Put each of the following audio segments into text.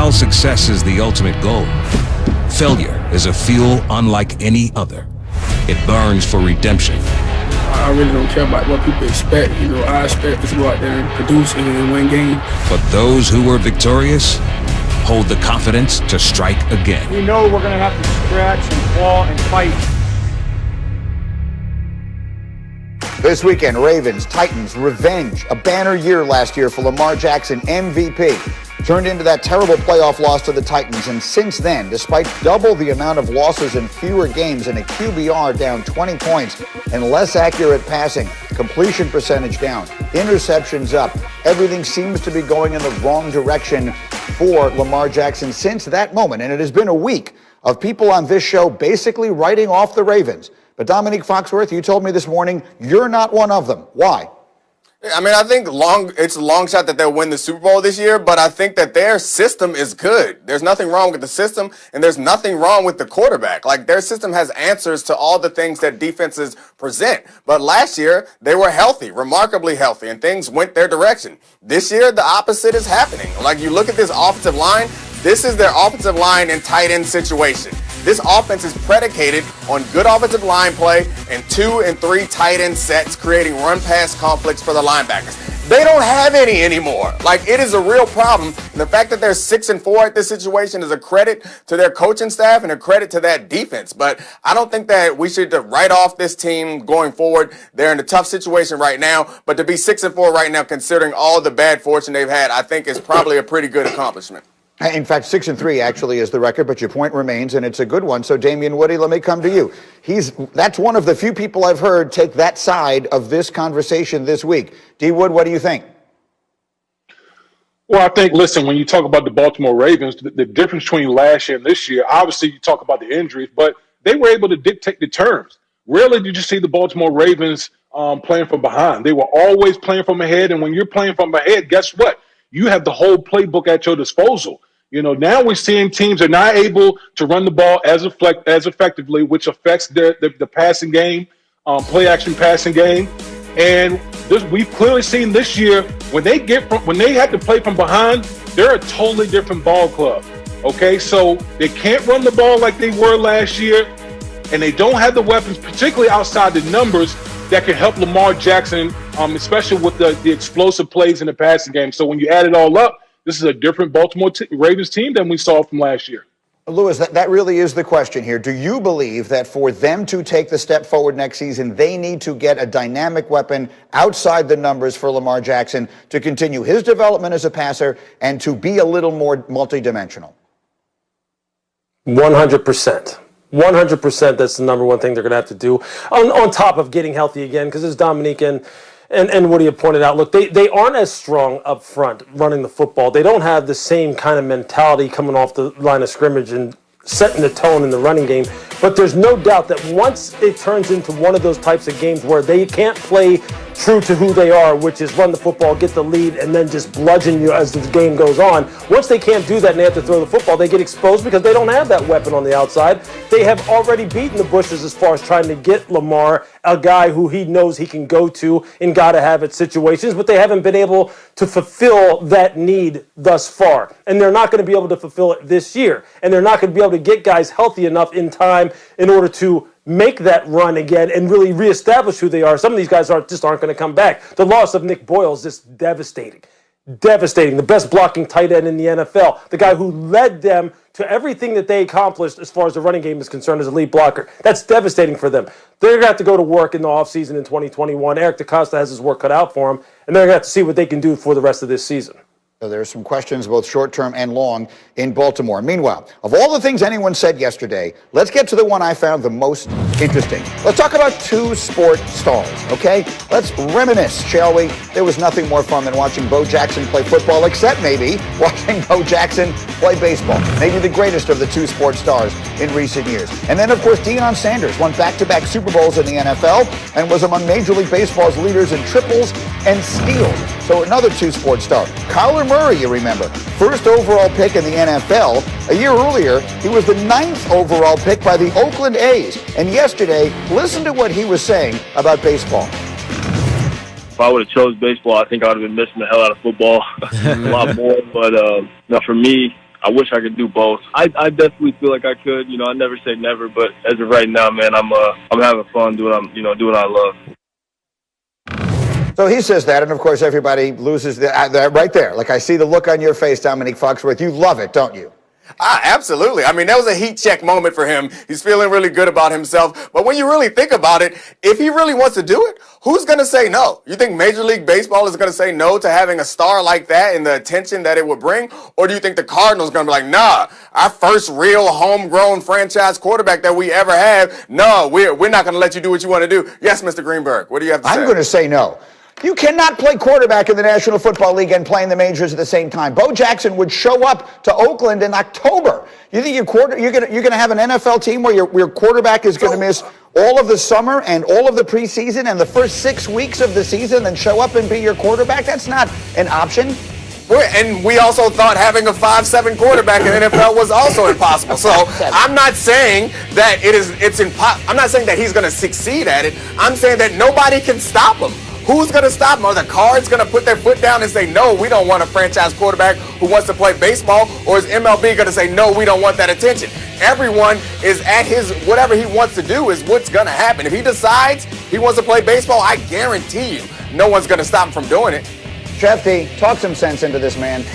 While success is the ultimate goal, failure is a fuel unlike any other. It burns for redemption. I really don't care about what people expect. I expect to go out there and produce and win games. But those who were victorious hold the confidence to strike again. We know we're going to have to scratch and claw and fight. This weekend, Ravens, Titans, revenge. A banner year last year for Lamar Jackson, MVP. Turned into that terrible playoff loss to the Titans. And since then, despite double the amount of losses in fewer games and a QBR down 20 points and less accurate passing, completion percentage down, interceptions up, everything seems to be going in the wrong direction for Lamar Jackson since that moment. And it has been a week of people on this show basically writing off the Ravens. But Dominique Foxworth, you told me this morning you're not one of them. Why? I mean, I think it's a long shot that they'll win the Super Bowl this year, but I think that their system is good. There's nothing wrong with the system, and there's nothing wrong with the quarterback. Like, their system has answers to all the things that defenses present. But last year, they were healthy, remarkably healthy, and things went their direction. This year, the opposite is happening. Like, you look at this offensive line, this is their offensive line and tight end situation. This offense is predicated on good offensive line play and 2 and 3 tight end sets, creating run-pass conflicts for the linebackers. They don't have any anymore. Like, it is a real problem. And the fact that they're 6-4 at this situation is a credit to their coaching staff and a credit to that defense. But I don't think that we should write off this team going forward. They're in a tough situation right now. But to be 6-4 right now, considering all the bad fortune they've had, I think is probably a pretty good accomplishment. In fact, 6-3 actually is the record, but your point remains, and it's a good one. So, Damien Woody, let me come to you. That's one of the few people I've heard take that side of this conversation this week. D. Wood, what do you think? Well, I think, listen, when you talk about the Baltimore Ravens, the difference between last year and this year, obviously you talk about the injuries, but they were able to dictate the terms. Rarely did you see the Baltimore Ravens playing from behind. They were always playing from ahead, and when you're playing from ahead, guess what? You have the whole playbook at your disposal. Now we're seeing teams are not able to run the ball as effectively, which affects the passing game, play-action passing game. And we've clearly seen this year when they have to play from behind, they're a totally different ball club. Okay, so they can't run the ball like they were last year, and they don't have the weapons, particularly outside the numbers, that can help Lamar Jackson, especially with the explosive plays in the passing game. So when you add it all up, this is a different Baltimore Ravens team than we saw from last year. Lewis, that really is the question here. Do you believe that for them to take the step forward next season, they need to get a dynamic weapon outside the numbers for Lamar Jackson to continue his development as a passer and to be a little more multidimensional? 100%. 100%, that's the number one thing they're going to have to do on top of getting healthy again, because as Dominique and Woody have pointed out, look, they aren't as strong up front running the football. They don't have the same kind of mentality coming off the line of scrimmage and setting the tone in the running game. But there's no doubt that once it turns into one of those types of games where they can't play true to who they are, which is run the football, get the lead, and then just bludgeon you as the game goes on. Once they can't do that and they have to throw the football, they get exposed because they don't have that weapon on the outside. They have already beaten the bushes as far as trying to get Lamar, a guy who he knows he can go to in gotta-have-it situations, but they haven't been able to fulfill that need thus far. And they're not going to be able to fulfill it this year. And they're not going to be able to get guys healthy enough in time in order to make that run again and really reestablish who they are. Some of these guys aren't going to come back. The loss of Nick Boyle is just devastating. Devastating. The best blocking tight end in the NFL. The guy who led them to everything that they accomplished as far as the running game is concerned as a lead blocker. That's devastating for them. They're going to have to go to work in the offseason in 2021. Eric DeCosta has his work cut out for him, and they're going to have to see what they can do for the rest of this season. So there are some questions, both short-term and long, in Baltimore. Meanwhile, of all the things anyone said yesterday, let's get to the one I found the most interesting. Let's talk about two sport stars, okay? Let's reminisce, shall we? There was nothing more fun than watching Bo Jackson play football, except maybe watching Bo Jackson play baseball. Maybe the greatest of the two sports stars in recent years. And then, of course, Deion Sanders won back-to-back Super Bowls in the NFL and was among Major League Baseball's leaders in triples and steals. So another two sports star. Kyler Murray, you remember, first overall pick in the NFL. A year earlier, he was the 9th overall pick by the Oakland A's. And yesterday, listen to what he was saying about baseball. If I would have chose baseball, I think I would have been missing the hell out of football a lot more. But for me, I wish I could do both. I definitely feel like I could. I never say never, but as of right now, man, I'm having fun doing what I love. So he says that, and of course everybody loses that right there. Like, I see the look on your face, Dominique Foxworth. You love it, don't you? Absolutely. I mean, that was a heat check moment for him. He's feeling really good about himself. But when you really think about it, if he really wants to do it, who's going to say no? You think Major League Baseball is going to say no to having a star like that and the attention that it would bring? Or do you think the Cardinals are going to be like, nah, our first real homegrown franchise quarterback that we ever have, no, we're not going to let you do what you want to do? Yes, Mr. Greenberg, what do you have to say? I'm going to say no. You cannot play quarterback in the National Football League and play in the majors at the same time. Bo Jackson would show up to Oakland in October. You think you're going to have an NFL team where your quarterback is going to miss all of the summer and all of the preseason and the first 6 weeks of the season, then show up and be your quarterback? That's not an option. And we also thought having a 5'7" quarterback in the NFL was also impossible. So I'm not saying that it's impossible. I'm not saying that he's going to succeed at it. I'm saying that nobody can stop him. Who's going to stop him? Are the Cards going to put their foot down and say, no, we don't want a franchise quarterback who wants to play baseball? Or is MLB going to say, no, we don't want that attention? Everyone is at whatever he wants to do is what's going to happen. If he decides he wants to play baseball, I guarantee you no one's going to stop him from doing it. Jeff D, talk some sense into this man.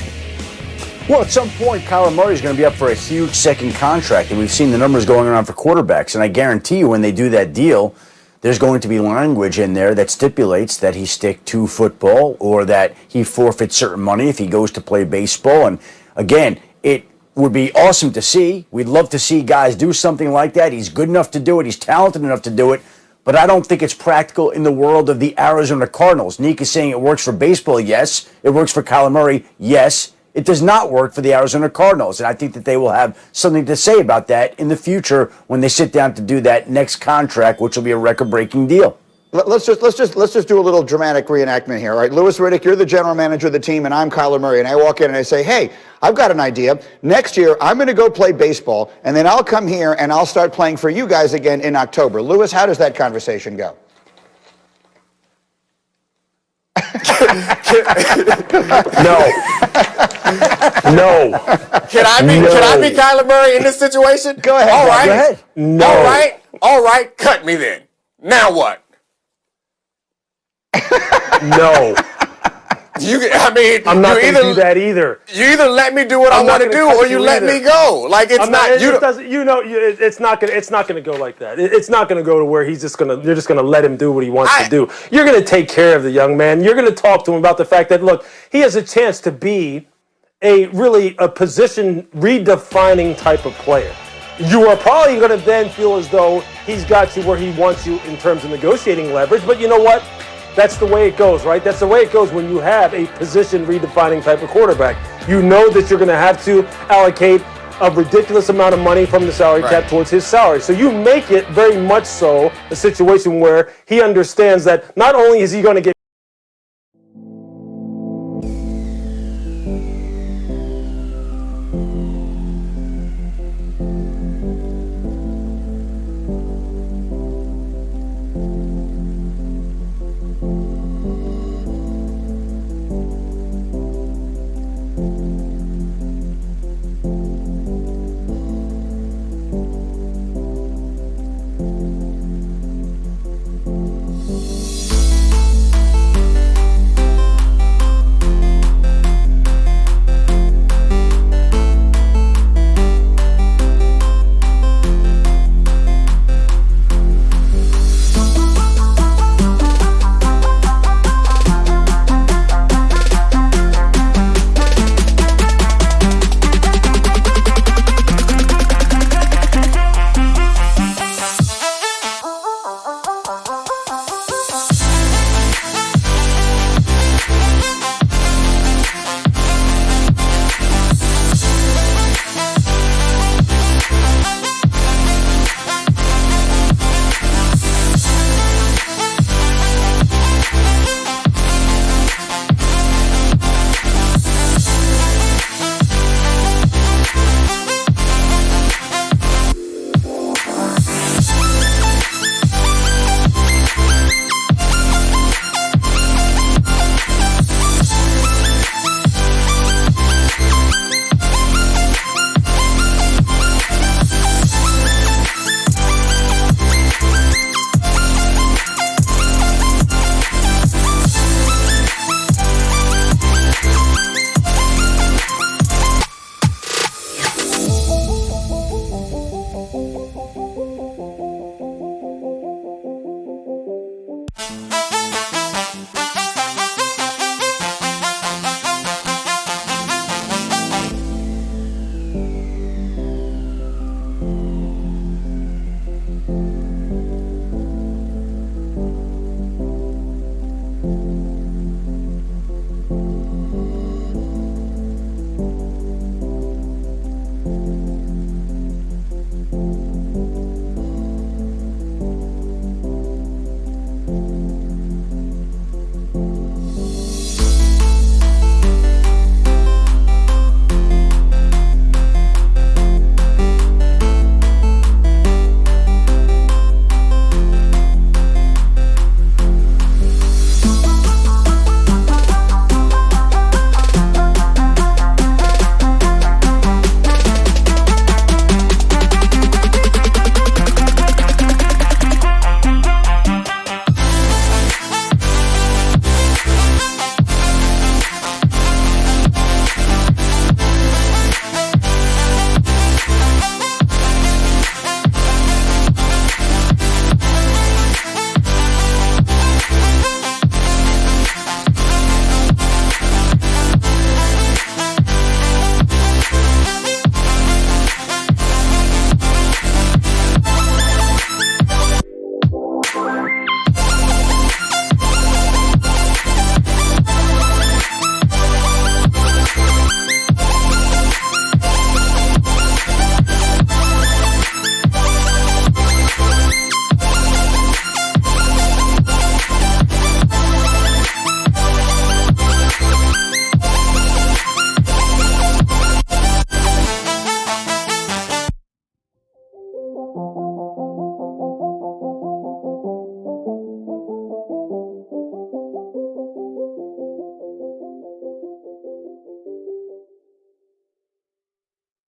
Well, at some point, Kyler Murray is going to be up for a huge second contract, and we've seen the numbers going around for quarterbacks. And I guarantee you when they do that deal, there's going to be language in there that stipulates that he stick to football or that he forfeits certain money if he goes to play baseball. And again, it would be awesome to see. We'd love to see guys do something like that. He's good enough to do it. He's talented enough to do it. But I don't think it's practical in the world of the Arizona Cardinals. Neek is saying it works for baseball. Yes. It works for Kyler Murray. Yes. It does not work for the Arizona Cardinals, and I think that they will have something to say about that in the future when they sit down to do that next contract, which will be a record-breaking deal. Let's just do a little dramatic reenactment here. All right, Louis Riddick, you're the general manager of the team, and I'm Kyler Murray, and I walk in and I say, hey, I've got an idea. Next year, I'm going to go play baseball, and then I'll come here and I'll start playing for you guys again in October. Louis, how does that conversation go? No. No. Can I be Kyler Murray in this situation? Go ahead. All right. Go ahead. No. All right. Cut me then. Now what? No. I'm not going to do that either. You either let me do what I want to do, or you let me go. Like it's not. It's not going to go like that. It's not going to go to where you're just going to let him do what he wants to do. You're going to take care of the young man. You're going to talk to him about the fact that look, he has a chance to be a position redefining type of player. You are probably going to then feel as though he's got you where he wants you in terms of negotiating leverage. But you know what? That's the way it goes, right? That's the way it goes when you have a position redefining type of quarterback. You know that you're going to have to allocate a ridiculous amount of money from the salary cap towards his salary. So you make it very much so a situation where he understands that not only is he going to get